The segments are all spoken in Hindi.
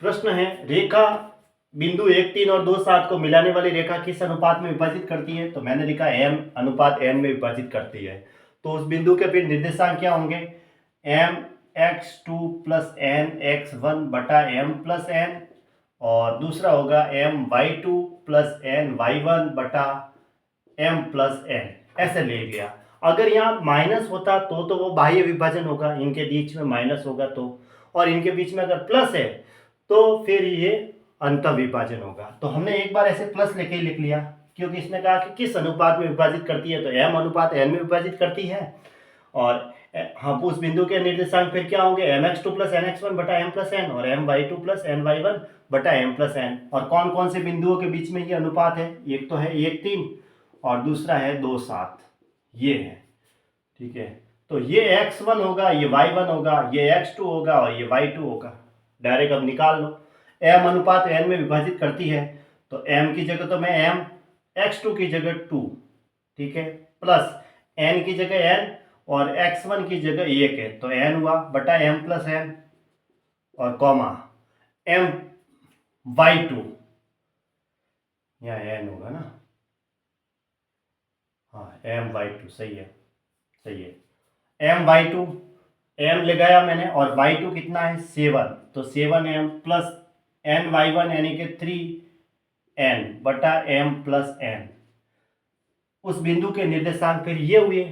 प्रश्न है, रेखा बिंदु 1, 3 और 2, 7 को मिलाने वाली रेखा किस अनुपात में विभाजित करती है? तो मैंने लिखा m अनुपात n में विभाजित करती है। तो उस बिंदु के फिर निर्देशांक क्या होंगे? m x2 plus n x1 बटा m प्लस n, और दूसरा होगा m y2 plus n y1 बटा m प्लस n। ऐसे ले लिया। अगर यहाँ माइनस होता तो वो बाह्य विभाजन होगा, इनके बीच में माइनस होगा तो, और इनके बीच में अगर प्लस है तो फिर ये अंतः विभाजन होगा। तो हमने एक बार ऐसे प्लस लेके ही लिख लिया, क्योंकि इसने कहा कि किस अनुपात में विभाजित करती है, तो m अनुपात n में विभाजित करती है। और हम उस बिंदु के निर्देशांक फिर क्या होंगे? mx2 प्लस nx1 बटा m प्लस n, और my2 प्लस ny1 बटा m प्लस n। और कौन कौन से बिंदुओं के बीच में ये अनुपात है? एक तो है 1, 3 और दूसरा है 2, 7, ये है। ठीक है, तो ये x1 होगा, ये y1 होगा, ये x2 होगा और ये y2 होगा। डायरेक्ट अब निकाल लो। m अनुपात n में विभाजित करती है, तो m की जगह तो मैं m, x2 की जगह 2, ठीक है, प्लस n की जगह n और x1 की जगह 1 है, तो n हुआ बटा m प्लस n, और कॉमा m y2, यहाँ n होगा ना, हाँ m y2, सही है, सही है, m y2, m लगाया मैंने, और y2 कितना है? 7, तो 7m प्लस n y1 यानी कि 3n बटा m प्लस n। उस बिंदु के निर्देशांक फिर ये हुए।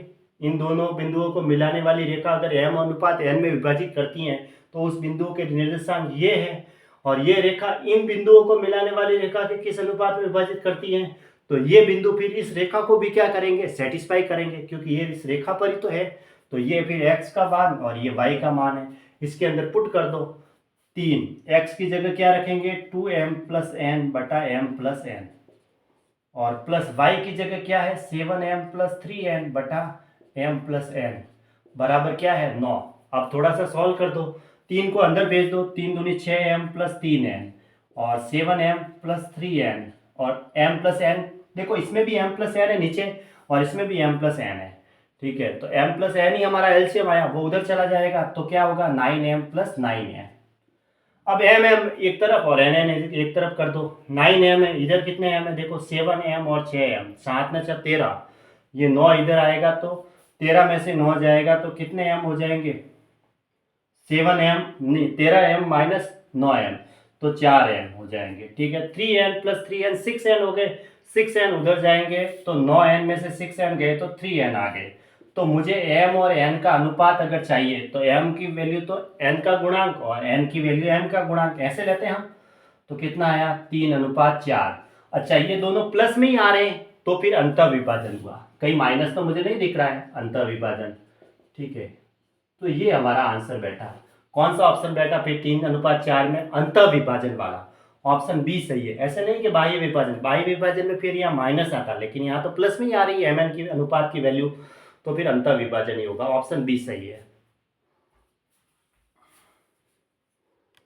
इन दोनों बिंदुओं को मिलाने वाली रेखा अगर m अनुपात n में विभाजित करती हैं तो उस बिंदु के निर्देशांक ये है, और ये रेखा इन बिंदुओं को मिलाने वाली रेखा के किस अनुपात में विभाजित करती है? तो ये बिंदु फिर इस रेखा को भी क्या करेंगे? सेटिस्फाई करेंगे, क्योंकि ये इस रेखा पर ही तो है। तो ये फिर x का मान और ये y का मान है, इसके अंदर पुट कर दो। 3, x की जगह क्या रखेंगे? 2m प्लस n बटा m प्लस n, और प्लस y की जगह क्या है? 7m प्लस 3n बटा m प्लस n बराबर क्या है? 9। अब थोड़ा सा सॉल्व कर दो, 3 को अंदर भेज दो, 3 दूनी 6m प्लस 3n और 7m प्लस 3n और m प्लस n। देखो इसमें भी m प्लस n है नीचे, और इसमें भी m प्लस n है। ठीक है, तो m प्लस n ही हमारा एलसीएम आया, वो उधर चला जाएगा, तो क्या होगा? 9m plus 9n। अब m एक तरफ और n एक तरफ कर दो। 9m है, इधर कितने m है? देखो 7m और 6m, 7 में 13, ये 9 इधर आएगा, तो 13 में से 9 जाएगा तो कितने m हो जाएंगे? 7m नहीं, 13m माइनस 9m, तो 4m हो जाएंगे। ठीक है, 3n प्लस 3n 6n हो गए, 6n उधर जाएंगे, तो 9n में से 6n गए तो 3n आ गए। तो मुझे m और n का अनुपात अगर चाहिए तो m की वैल्यू तो n का गुणांक और n की वैल्यू m का गुणांक, ऐसे लेते हैं हम। तो कितना आया? 3:4। अच्छा, ये दोनों प्लस में ही आ रहे हैं, तो फिर अंतः विभाजन हुआ। कहीं माइनस तो मुझे नहीं दिख रहा है, अंतः विभाजन। ठीक है, तो ये हमारा आंसर बैठा। कौन सा ऑप्शन बैठा फिर? 3:4 में अंतः विभाजन वाला ऑप्शन बी सही है। ऐसे नहीं कि बाह्य विभाजन, बाह्य विभाजन में फिर यहाँ माइनस आता, लेकिन यहाँ तो प्लस में ही आ रही है mn की अनुपात की वैल्यू, तो फिर अंतः विभाजन ही होगा। ऑप्शन बी सही है।